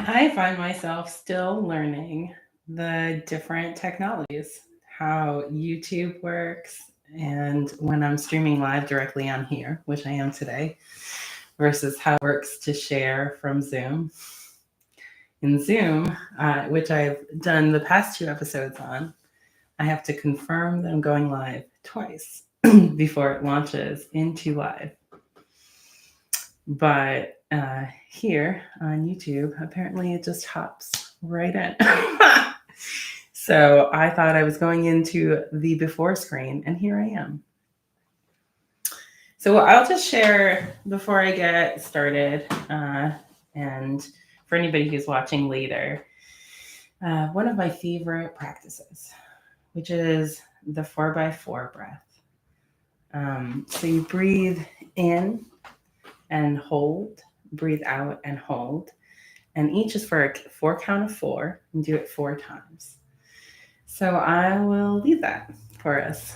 I find myself still learning the different technologies, how YouTube works, and when I'm streaming live directly on here, which I am today, versus how it works to share from Zoom. In Zoom, which I've done the past two episodes on, I have to confirm that I'm going live twice before it launches into live. But here on YouTube, apparently it just hops right in. So I thought I was going into the before screen, and here I am. So I'll just share before I get started, and for anybody who's watching later, one of my favorite practices, which is the 4x4 breath. So you breathe in and hold, breathe out and hold. And each is for a 4 count of 4, and do it 4 times. So I will lead that for us.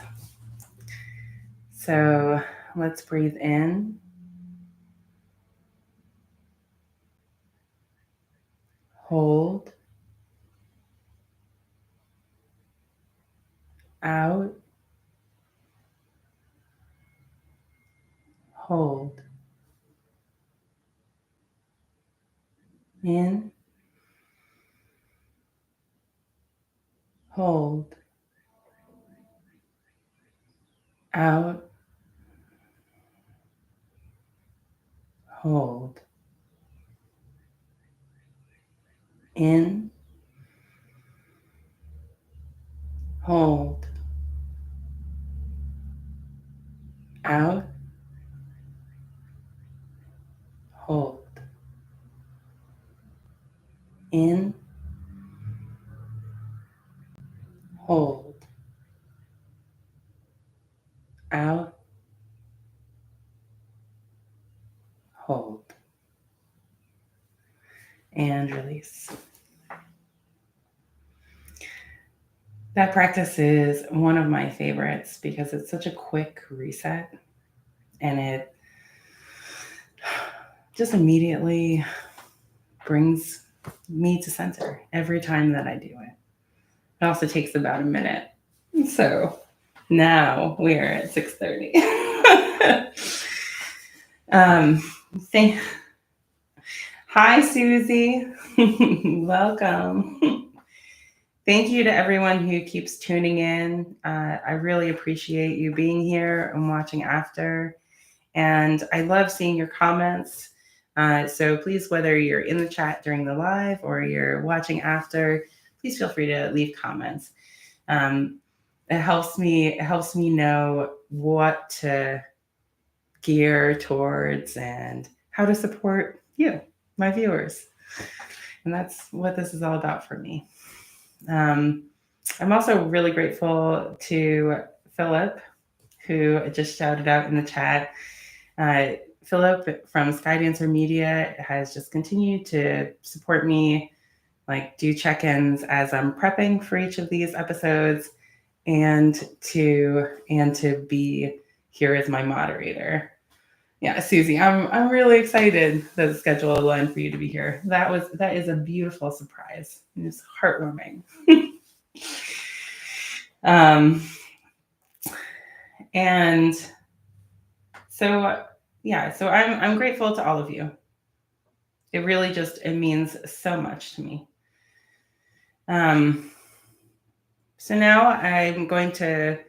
So let's breathe in, hold, out, hold, in, hold, out, hold, in, hold, out, hold, in, hold, out, hold, and release. That practice is one of my favorites because it's such a quick reset, and it just immediately brings me to center every time that I do it. It also takes about a minute. So now we're at 6:30. um, thank- Hi, Susie. Welcome. Thank you to everyone who keeps tuning in. I really appreciate you being here and watching after. And I love seeing your comments. So please, whether you're in the chat during the live or you're watching after, please feel free to leave comments. It helps me know what to gear towards and how to support you, my viewers. And that's what this is all about for me. I'm also really grateful to Philip, who just shouted out in the chat. Philip from Skydancer Media has just continued to support me, like do check-ins as I'm prepping for each of these episodes, and to be here as my moderator. Yeah, Susie, I'm really excited that the schedule aligned for you to be here. That is a beautiful surprise. It's heartwarming. And so yeah, so I'm grateful to all of you. It really it means so much to me. So now I'm going to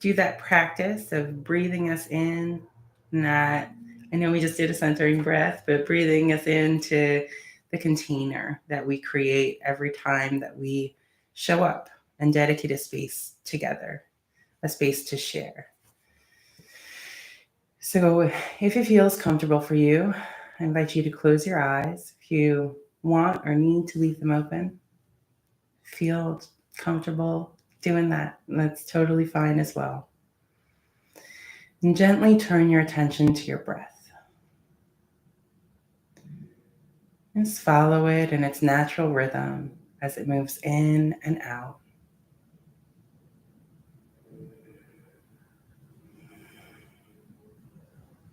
do that practice of breathing us in. That I know we just did a centering breath, but breathing us into the container that we create every time that we show up and dedicate a space together, a space to share. So if it feels comfortable for you, I invite you to close your eyes. If you want or need to leave them open, feel comfortable doing that. That's totally fine as well. And gently turn your attention to your breath. Just follow it in its natural rhythm as it moves in and out.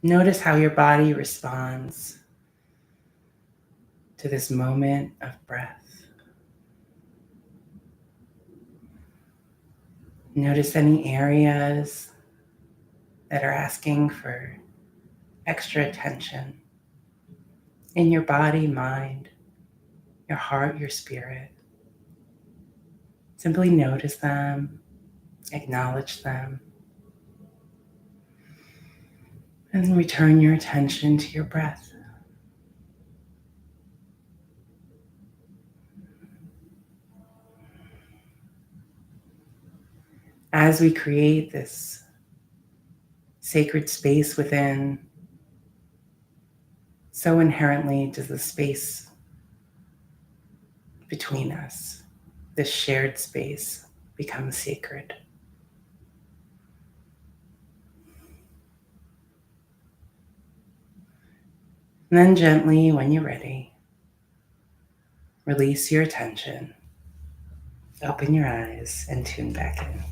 Notice how your body responds to to this moment of breath. Notice any areas that are asking for extra attention in your body, mind, your heart, your spirit. Simply notice them, acknowledge them, and then return your attention to your breath. As we create this sacred space within, so inherently does the space between us, this shared space, become sacred. And then gently, when you're ready, release your attention, open your eyes, and tune back in.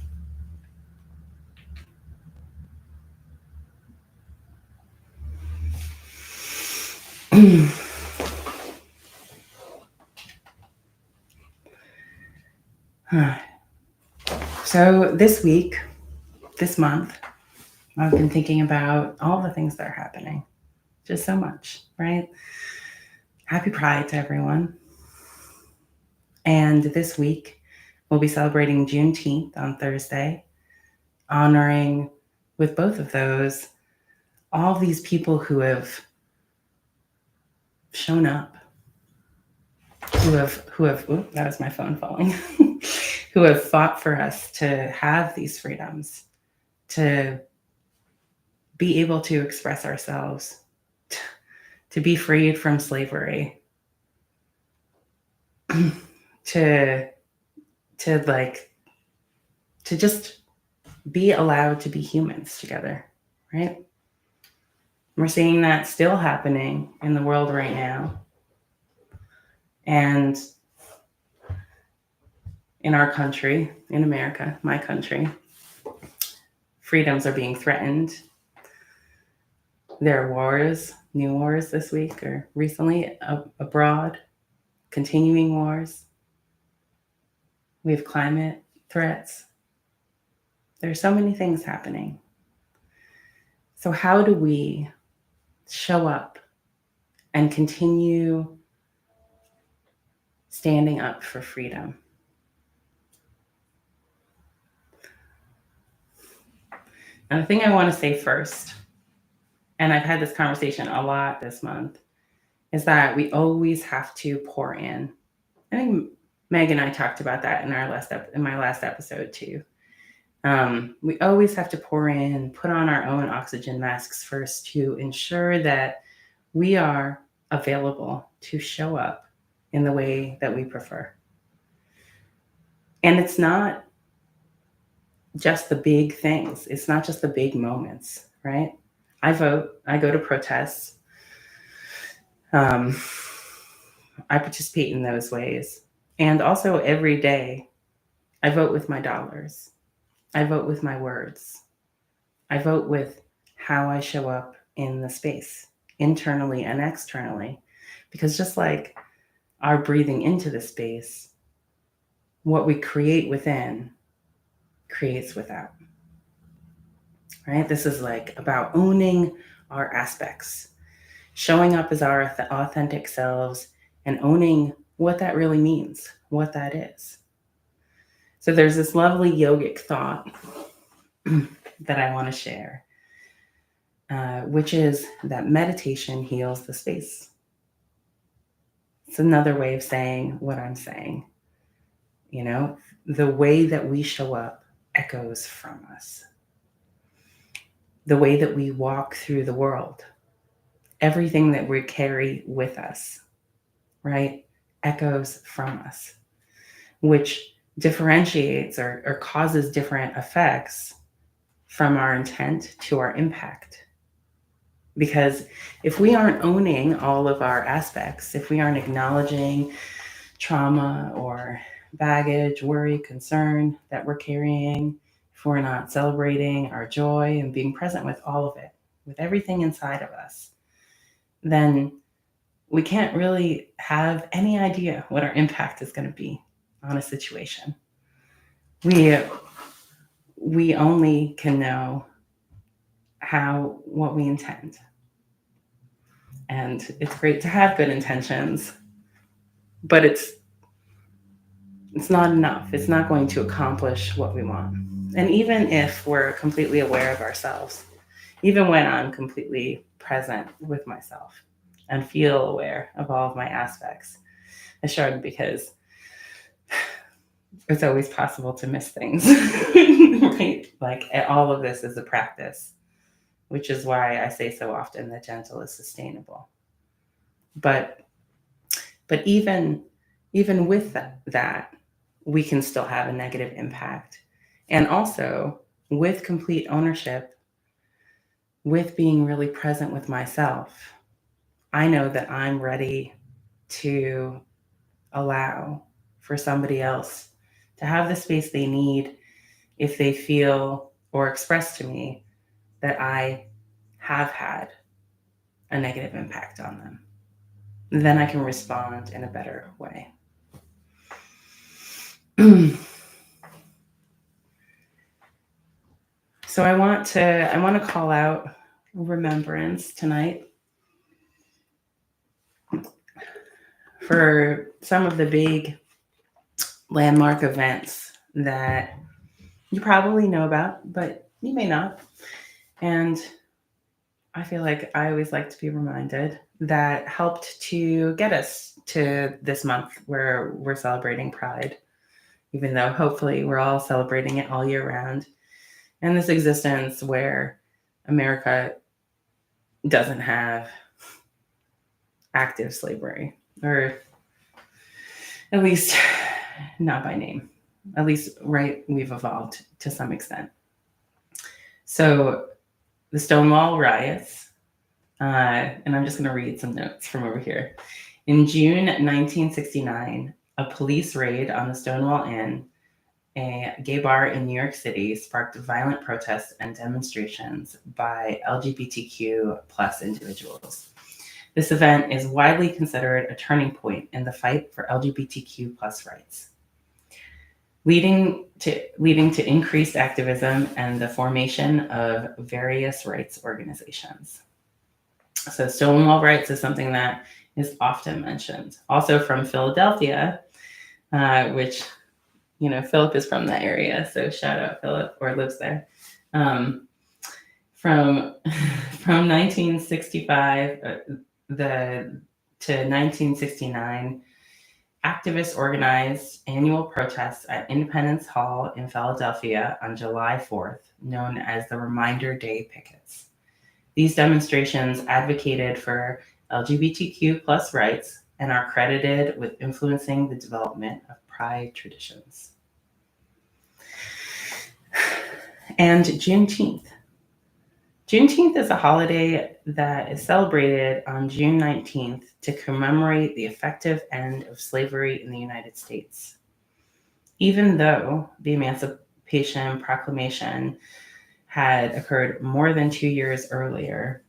So this week, this month, I've been thinking about all the things that are happening. Just so much, right? Happy Pride to everyone. And this week, we'll be celebrating Juneteenth on Thursday, honoring with both of those all these people who have shown up, who have that was my phone falling, who have fought for us to have these freedoms, to be able to express ourselves, to be freed from slavery, to just be allowed to be humans together, right? We're seeing that still happening in the world right now. And in our country, in America, my country, freedoms are being threatened. There are wars, new wars this week or recently abroad, continuing wars. We have climate threats. There are so many things happening. So how do we show up and continue standing up for freedom? And the thing I want to say first, and I've had this conversation a lot this month, is that we always have to pour in. I think Meg and I talked about that in my last episode too. We always have to pour in, put on our own oxygen masks first to ensure that we are available to show up in the way that we prefer. And it's not just the big things. It's not just the big moments, right? I vote, I go to protests. I participate in those ways. And also every day, I vote with my dollars. I vote with my words. I vote with how I show up in the space, internally and externally. Because just like our breathing into the space, what we create within creates without. Right? This is like about owning our aspects, showing up as our authentic selves, and owning what that really means, what that is. So there's this lovely yogic thought that I want to share, which is that meditation heals the space. It's another way of saying what I'm saying. You know, the way that we show up echoes from us. The way that we walk through the world, everything that we carry with us, right, echoes from us, which differentiates or causes different effects from our intent to our impact. Because if we aren't owning all of our aspects, if we aren't acknowledging trauma or baggage, worry, concern that we're carrying, if we're not celebrating our joy and being present with all of it, with everything inside of us, then we can't really have any idea what our impact is going to be on a situation. We only can know what we intend. And it's great to have good intentions, but it's not enough. It's not going to accomplish what we want. And even if we're completely aware of ourselves, even when I'm completely present with myself and feel aware of all of my aspects, I shrugged because it's always possible to miss things, right? Like all of this is a practice, which is why I say so often that gentle is sustainable. But even with that, we can still have a negative impact. And also with complete ownership, with being really present with myself, I know that I'm ready to allow for somebody else to have the space they need if they feel or express to me that I have had a negative impact on them. Then I can respond in a better way. So I want to call out remembrance tonight for some of the big landmark events that you probably know about, but you may not. And I feel like I always like to be reminded that helped to get us to this month where we're celebrating Pride, even though hopefully we're all celebrating it all year round. And this existence where America doesn't have active slavery, or at least not by name. At least, right, we've evolved to some extent. So the Stonewall riots, and I'm just going to read some notes from over here. In June 1969, a police raid on the Stonewall Inn, a gay bar in New York City, sparked violent protests and demonstrations by LGBTQ plus individuals. This event is widely considered a turning point in the fight for LGBTQ plus rights, leading to increased activism and the formation of various rights organizations. So Stonewall Rights is something that is often mentioned. Also from Philadelphia, which, you know, Philip is from that area, so shout out Philip, or lives there. From 1965 to 1969, activists organized annual protests at Independence Hall in Philadelphia on July 4th, known as the Reminder Day pickets. These demonstrations advocated for LGBTQ plus rights and are credited with influencing the development of Pride traditions. And Juneteenth. Juneteenth is a holiday that is celebrated on June 19th to commemorate the effective end of slavery in the United States. Even though the Emancipation Proclamation had occurred more than 2 years earlier,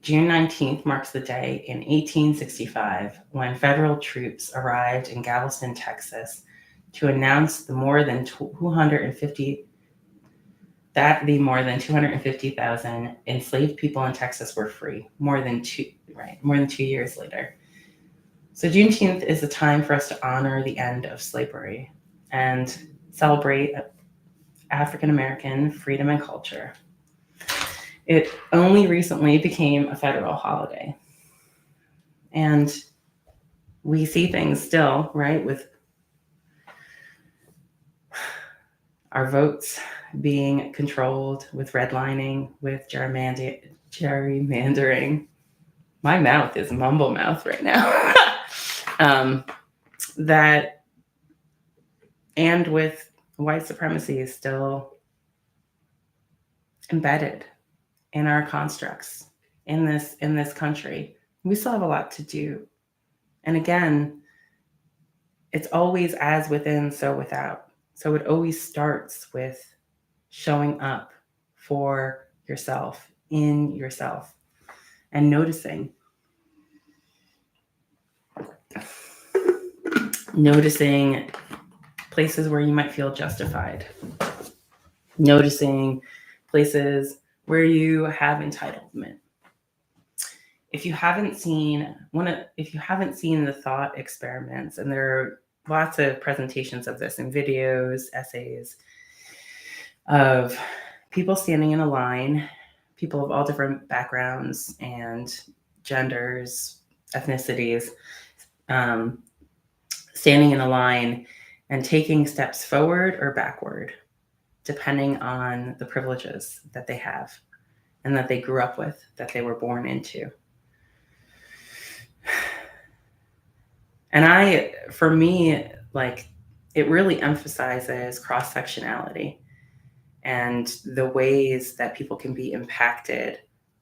June 19th marks the day in 1865 when federal troops arrived in Galveston, Texas, to announce the more than 250,000 enslaved people in Texas were free more than 2 years later. So Juneteenth is a time for us to honor the end of slavery and celebrate African American freedom and culture. It only recently became a federal holiday. And we see things still, right, with our votes being controlled, with redlining, with gerrymandering. My mouth is mumble mouth right now. That, and with white supremacy is still embedded in our constructs in this country. We still have a lot to do. And again, it's always as within, so without. So it always starts with showing up for yourself, in yourself. and noticing. Noticing places where you might feel justified. Noticing places where you have entitlement. If you haven't seen the thought experiments, and there are lots of presentations of this in videos, essays, of people standing in a line, people of all different backgrounds and genders, ethnicities, standing in a line and taking steps forward or backward, depending on the privileges that they have and that they grew up with, that they were born into. And for me, like, it really emphasizes cross-sectionality and the ways that people can be impacted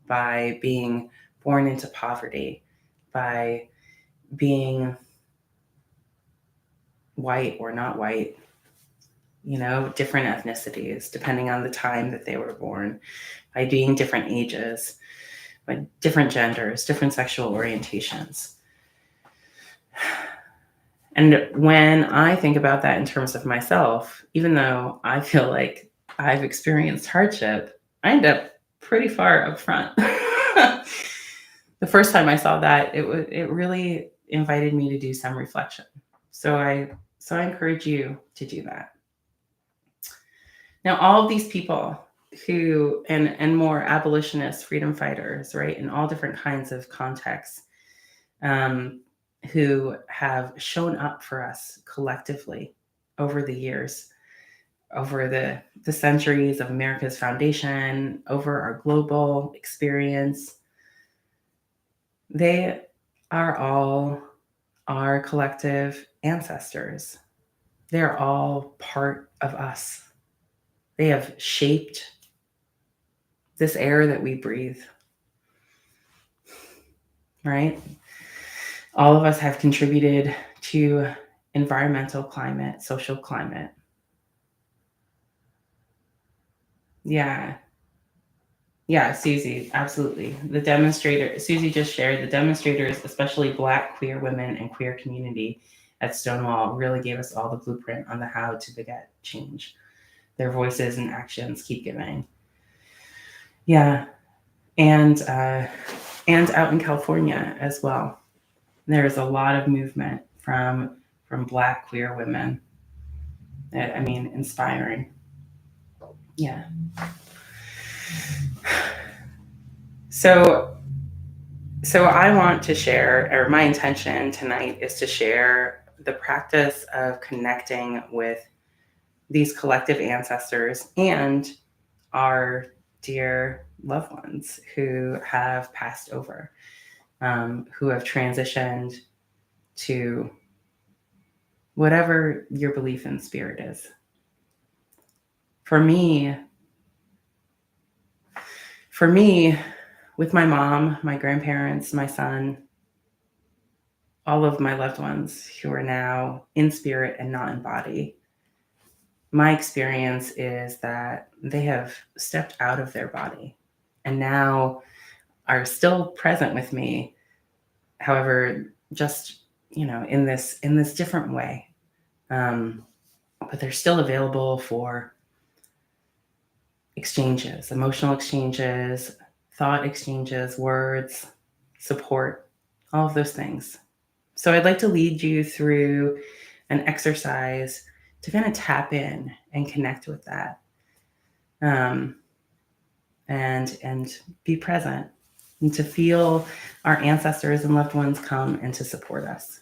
by being born into poverty, by being white or not white, different ethnicities, depending on the time that they were born, by being different ages, by different genders, different sexual orientations. And when I think about that in terms of myself, even though I feel like I've experienced hardship, I end up pretty far up front. The first time I saw that, it really invited me to do some reflection. So I encourage you to do that. Now, all of these people who, and more abolitionists, freedom fighters, right, in all different kinds of contexts, who have shown up for us collectively over the years, over the centuries of America's foundation, over our global experience, they are all our collective ancestors. They're all part of us. They have shaped this air that we breathe, right? All of us have contributed to environmental climate, social climate. Yeah, Susie, absolutely. Susie just shared, the demonstrators, especially Black queer women and queer community at Stonewall, really gave us all the blueprint on the how to beget change. Their voices and actions keep giving. Yeah, and out in California as well. There's a lot of movement from Black queer women. I mean, inspiring. Yeah. So I want to share, or my intention tonight is to share the practice of connecting with these collective ancestors and our dear loved ones who have passed over, who have transitioned to whatever your belief in spirit is. For me, with my mom, my grandparents, my son, all of my loved ones who are now in spirit and not in body, my experience is that they have stepped out of their body and now are still present with me. However, just, in this different way. But they're still available for exchanges, emotional exchanges, thought exchanges, words, support, all of those things. So I'd like to lead you through an exercise to kind of tap in and connect with that, and be present, and to feel our ancestors and loved ones come and to support us.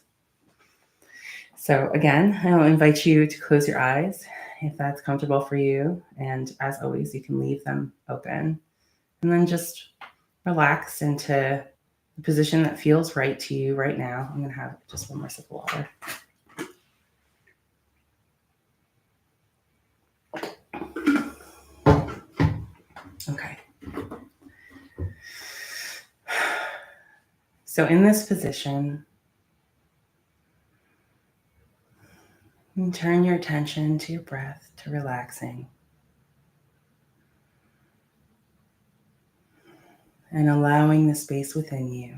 So again, I'll invite you to close your eyes if that's comfortable for you. And as always, you can leave them open. And then just relax into the position that feels right to you right now. I'm going to have just one more sip of water. Okay. So in this position, turn your attention to your breath, to relaxing. and allowing the space within you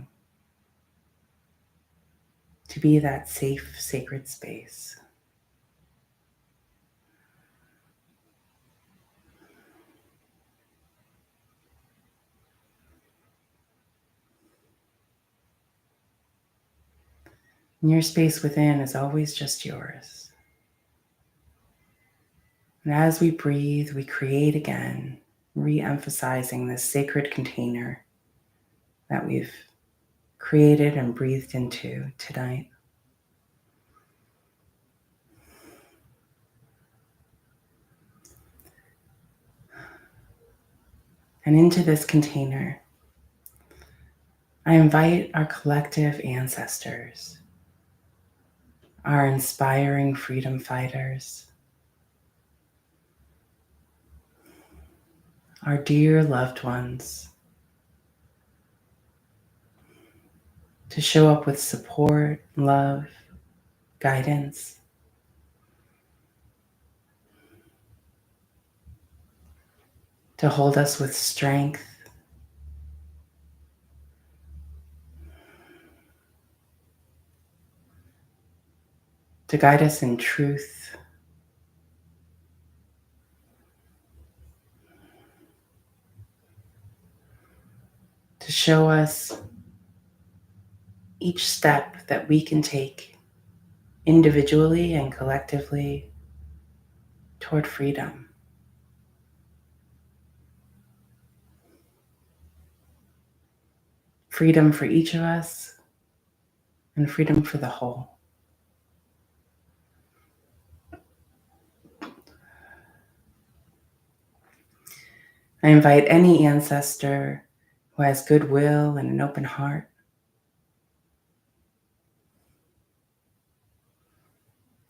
to be that safe, sacred space. And your space within is always just yours. And as we breathe, we create again, re-emphasizing this sacred container that we've created and breathed into tonight. And into this container, I invite our collective ancestors, our inspiring freedom fighters, our dear loved ones, to show up with support, love, guidance, to hold us with strength, to guide us in truth, to show us each step that we can take individually and collectively toward freedom. Freedom for each of us and freedom for the whole. I invite any ancestor who has goodwill and an open heart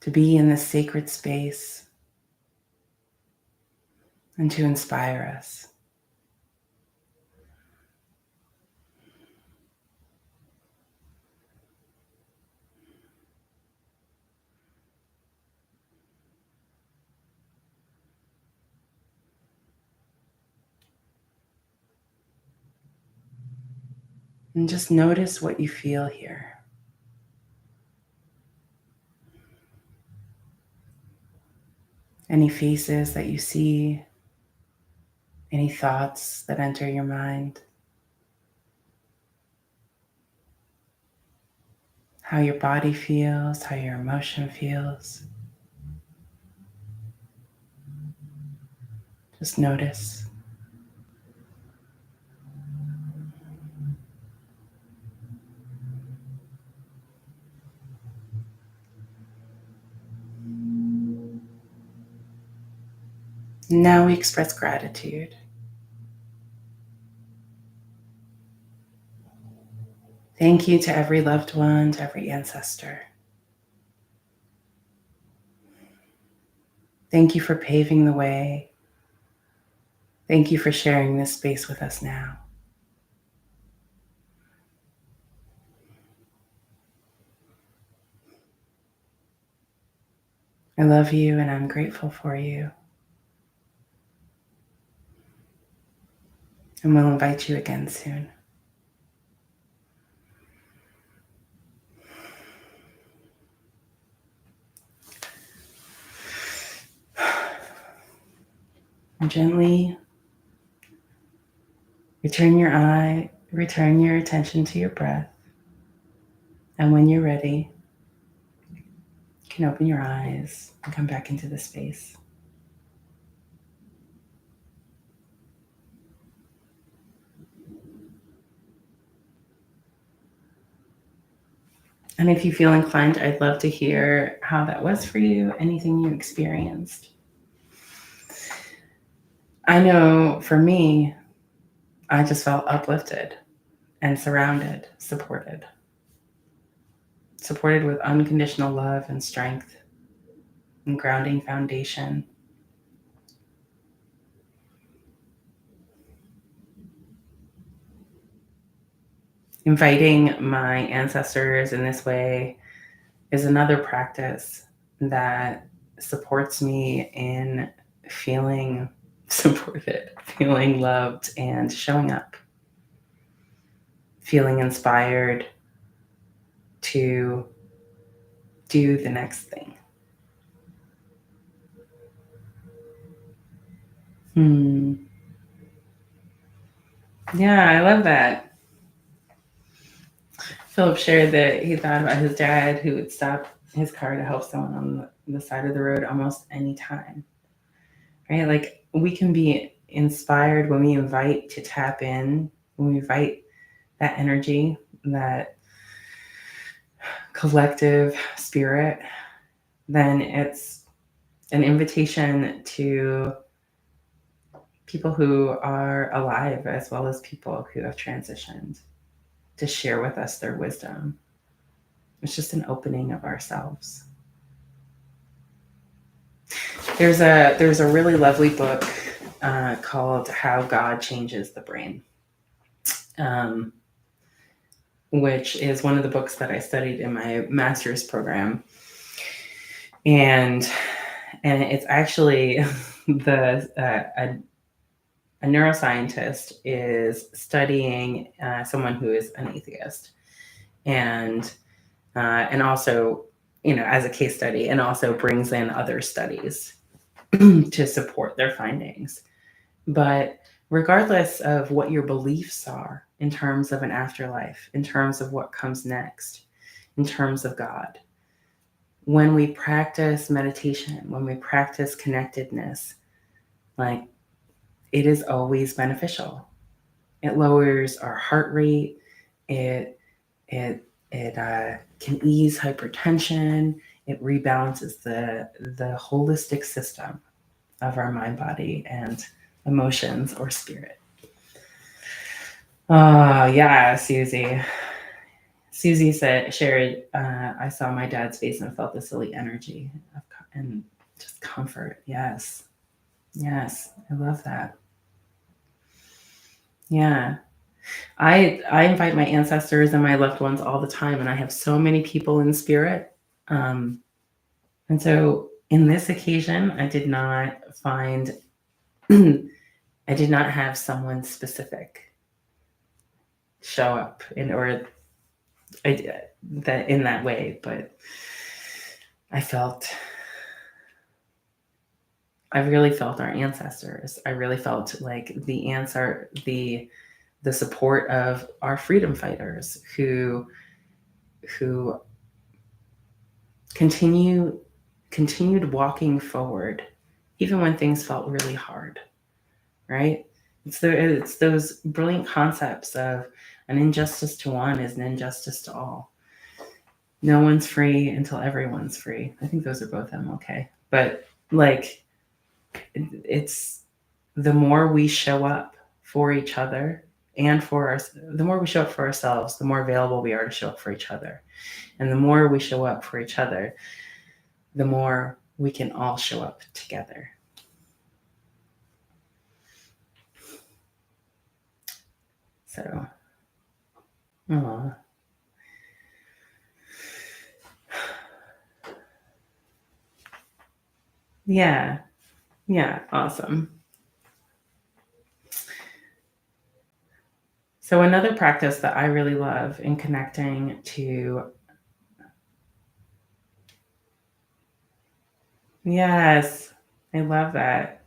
to be in this sacred space and to inspire us. And just notice what you feel here. Any faces that you see, any thoughts that enter your mind, how your body feels, how your emotion feels. Just notice. Now we express gratitude. Thank you to every loved one, to every ancestor. Thank you for paving the way. Thank you for sharing this space with us now. I love you and I'm grateful for you. And we'll invite you again soon. And gently return your attention to your breath. And when you're ready, you can open your eyes and come back into the space. And if you feel inclined, I'd love to hear how that was for you, anything you experienced. I know for me, I just felt uplifted and surrounded, supported with unconditional love and strength and grounding foundation. Inviting my ancestors in this way is another practice that supports me in feeling supported, feeling loved, and showing up. feeling inspired to do the next thing. Yeah, I love that. Philip shared that he thought about his dad who would stop his car to help someone on the side of the road almost any time. Right? Like we can be inspired when we invite to tap in, when we invite that energy, that collective spirit, then it's an invitation to people who are alive as well as people who have transitioned to share with us their wisdom. It's just an opening of ourselves. There's a really lovely book called How God Changes the Brain, um, which is one of the books that I studied in my master's program, and it's actually a neuroscientist is studying someone who is an atheist, and also, as a case study, and also brings in other studies to support their findings. But regardless of what your beliefs are in terms of an afterlife, in terms of what comes next, in terms of God, when we practice meditation, when we practice connectedness, like it is always beneficial. It lowers our heart rate. It can ease hypertension. It rebalances the holistic system of our mind, body, and emotions or spirit. Oh yeah, Susie. Susie shared, I saw my dad's face and felt the silly energy and just comfort. Yes. Yes. I love that. Yeah. I invite my ancestors and my loved ones all the time, and I have so many people in spirit. And so in this occasion, I did not have someone specific show up in that way, but I really felt our ancestors. I really felt like the support of our freedom fighters who continued walking forward even when things felt really hard, right? It's those brilliant concepts of an injustice to one is an injustice to all. No one's free until everyone's free. I think those are both MLK. But like, it's the more we show up for each other and the more we show up for ourselves, the more available we are to show up for each other. And the more we show up for each other, the more we can all show up together. So, yeah, awesome. So another practice that I really love in connecting to, yes, I love that.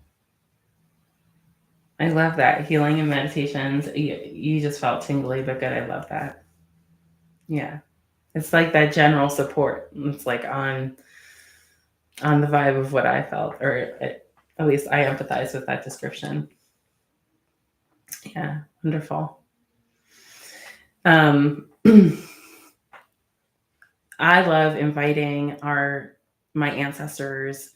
I love that. Healing and meditations. You just felt tingly, but good. I love that. Yeah. It's like that general support. It's like on the vibe of what I felt, or at least I empathize with that description. Yeah, wonderful. I love inviting my ancestors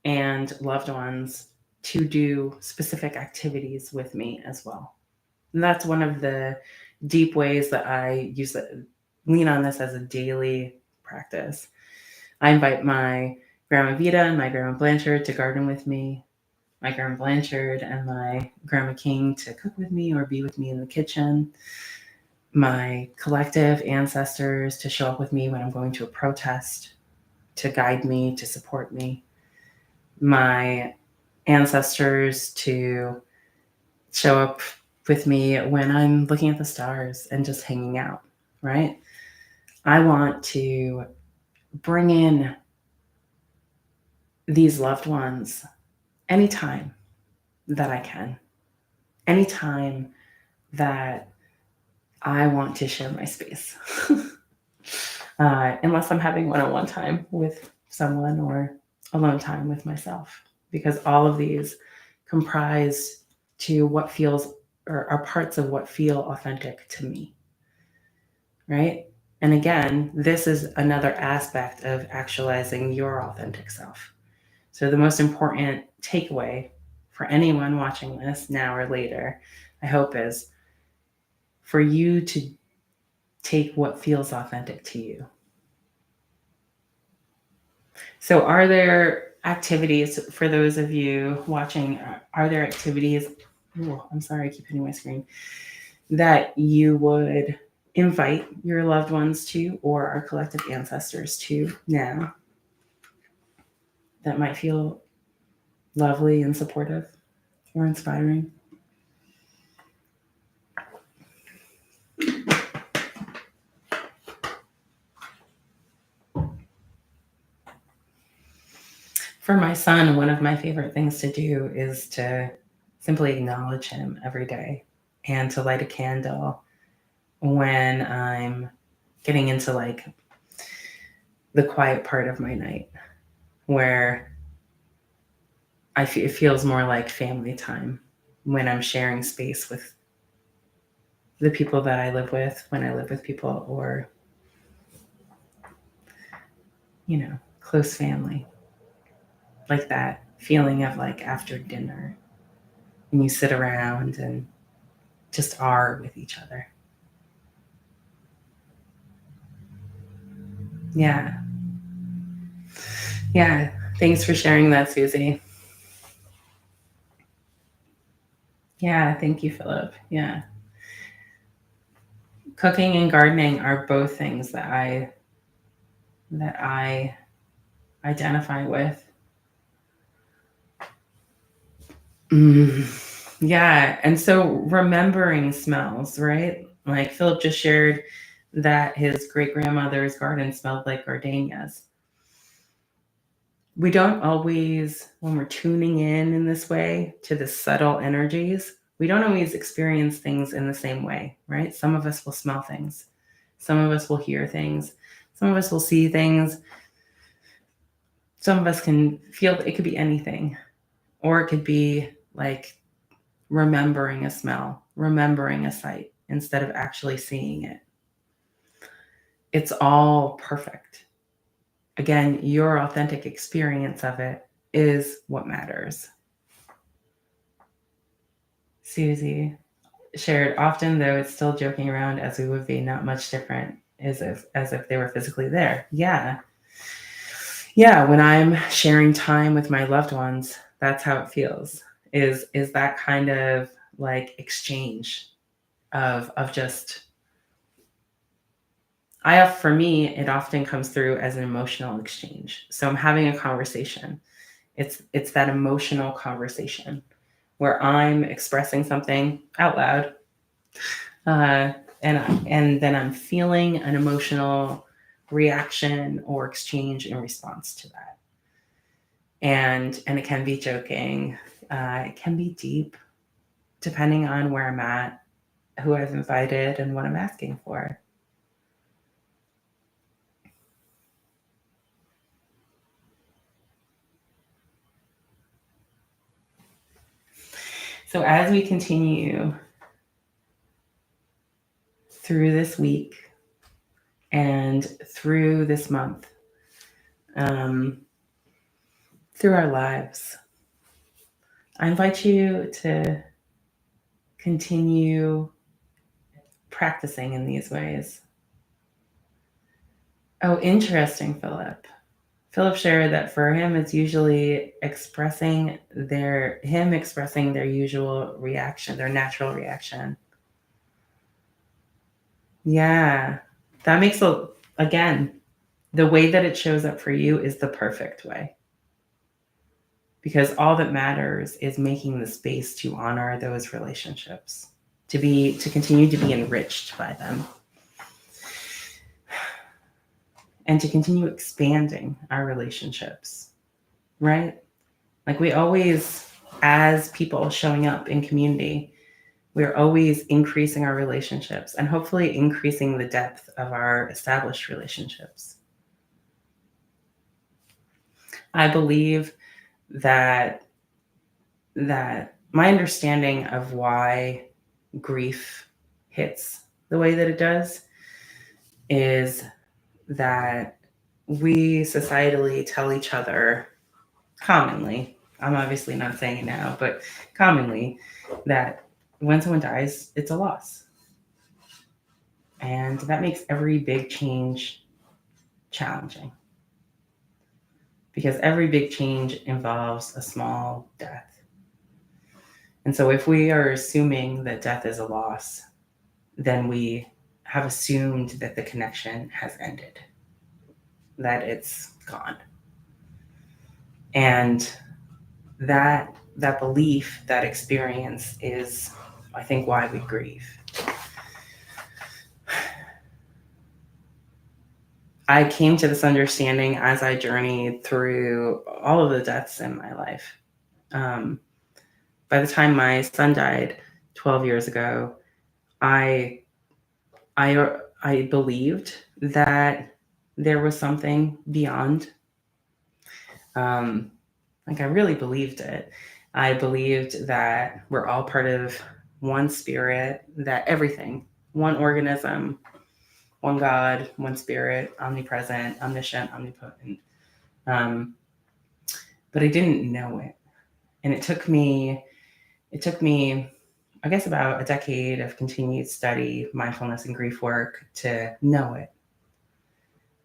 and loved ones to do specific activities with me as well. And that's one of the deep ways that I lean on this as a daily practice. I invite my Grandma Vita and my Grandma Blanchard to garden with me, my Grandma Blanchard and my Grandma King to cook with me or be with me in the kitchen, my collective ancestors to show up with me when I'm going to a protest, to guide me, to support me, my ancestors to show up with me when I'm looking at the stars and just hanging out, right? I want to bring in these loved ones anytime that I can, anytime that I want to share my space. Unless I'm having one-on-one time with someone or alone time with myself, because all of these comprise to what feels or are parts of what feel authentic to me, right? And again, this is another aspect of actualizing your authentic self. So the most important takeaway for anyone watching this now or later, I hope, is for you to take what feels authentic to you. So are there activities for those of you watching? Are there activities? Oh, I'm sorry, I keep hitting my screen. That you would invite your loved ones to, or our collective ancestors to now, that might feel lovely and supportive or inspiring? For my son, one of my favorite things to do is to simply acknowledge him every day and to light a candle when I'm getting into like the quiet part of my night, where it feels more like family time, when I'm sharing space with the people that I live with, when I live with people, or, close family. Like that feeling of like after dinner, and you sit around and just are with each other. Yeah. Yeah. Thanks for sharing that, Susie. Yeah. Thank you, Philip. Yeah. Cooking and gardening are both things that I identify with. Yeah. And so remembering smells, right? Like Philip just shared that his great grandmother's garden smelled like gardenias. We don't always, when we're tuning in this way to the subtle energies, we don't always experience things in the same way, right? Some of us will smell things. Some of us will hear things. Some of us will see things. Some of us can feel, it could be anything. Or it could be like remembering a smell, remembering a sight instead of actually seeing it. It's all perfect. Again, your authentic experience of it is what matters. Susie shared, often though it's still joking around as we would be, not much different, as if they were physically there. Yeah. When I'm sharing time with my loved ones, that's how it feels. Is that kind of like exchange of just, for me, it often comes through as an emotional exchange. So I'm having a conversation. It's that emotional conversation where I'm expressing something out loud, and then I'm feeling an emotional reaction or exchange in response to that. And it can be joking, it can be deep, depending on where I'm at, who I've invited, and what I'm asking for. So as we continue through this week and through this month, through our lives, I invite you to continue practicing in these ways. Oh, interesting, Philip. Philip shared that for him, it's usually expressing their usual reaction, their natural reaction. Yeah, that makes again, the way that it shows up for you is the perfect way. Because all that matters is making the space to honor those relationships, to continue to be enriched by them, and to continue expanding our relationships, right? Like we always, as people showing up in community, we're always increasing our relationships and hopefully increasing the depth of our established relationships. I believe that my understanding of why grief hits the way that it does is that we societally tell each other commonly, I'm obviously not saying it now, but commonly, that when someone dies, it's a loss. And that makes every big change challenging, because every big change involves a small death. And so if we are assuming that death is a loss, then we have assumed that the connection has ended, that it's gone. And that belief, that experience is, I think, why we grieve. I came to this understanding as I journeyed through all of the deaths in my life. By the time my son died 12 years ago, I believed that there was something beyond. Like I really believed it. I believed that we're all part of one spirit, that everything, one organism, one God, one spirit, omnipresent, omniscient, omnipotent. But I didn't know it. And it took me, I guess, about a decade of continued study, mindfulness, and grief work to know it.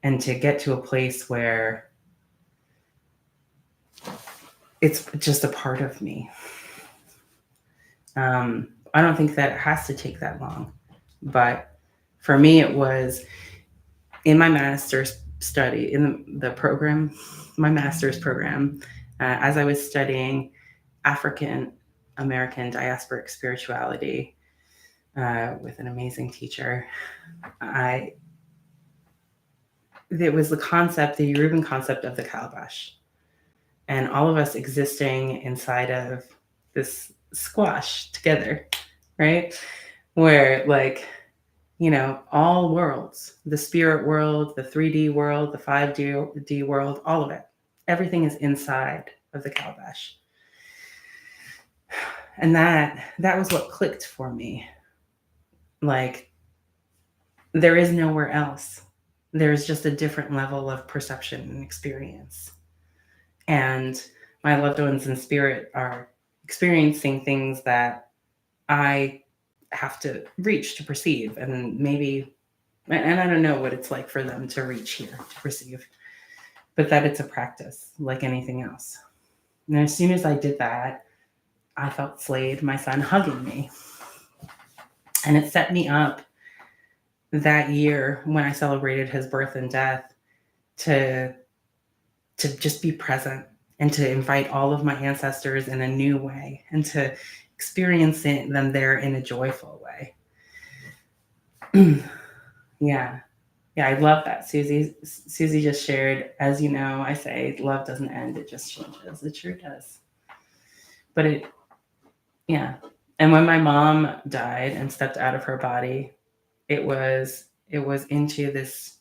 And to get to a place where it's just a part of me. I don't think that it has to take that long. But for me, it was in my master's study, in the program, my master's program, as I was studying African American diasporic spirituality with an amazing teacher, it was the concept, the Yoruban concept of the calabash, and all of us existing inside of this squash together, right? Where, like, you know, all worlds, the spirit world, the 3D world, the 5D world, all of it, everything is inside of the calabash. And that was what clicked for me. Like, there is nowhere else. There's just a different level of perception and experience. And my loved ones in spirit are experiencing things that I have to reach to perceive. And maybe, and I don't know what it's like for them to reach here to perceive, but that it's a practice like anything else. And as soon as I did that, I felt Slade, my son, hugging me. And it set me up that year when I celebrated his birth and death to just be present and to invite all of my ancestors in a new way and to experience them there in a joyful way. Yeah, I love that. Susie just shared, as you know, I say love doesn't end, it just changes. It sure does. But yeah. And when my mom died and stepped out of her body, it was into this,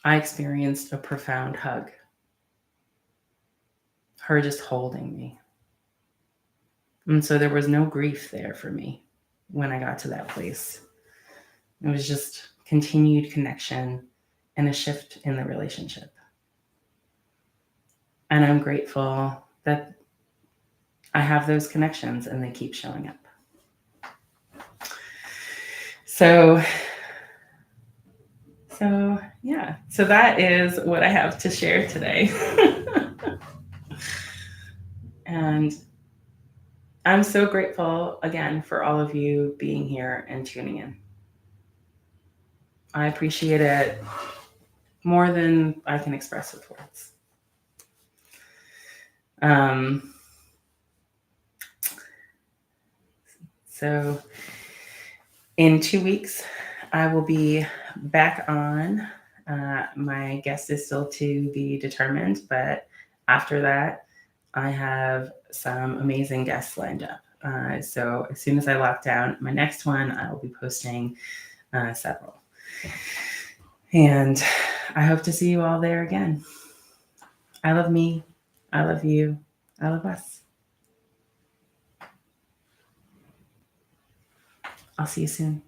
I experienced a profound hug. Her just holding me. And so there was no grief there for me when I got to that place. It was just continued connection and a shift in the relationship. And I'm grateful that I have those connections and they keep showing up. So yeah, so that is what I have to share today. And I'm so grateful again for all of you being here and tuning in. I appreciate it more than I can express with words. So In 2 weeks, I will be back on. My guest is still to be determined, but after that, I have some amazing guests lined up. So as soon as I lock down my next one, I will be posting several. And I hope to see you all there again. I love me. I love you. I love us. I'll see you soon.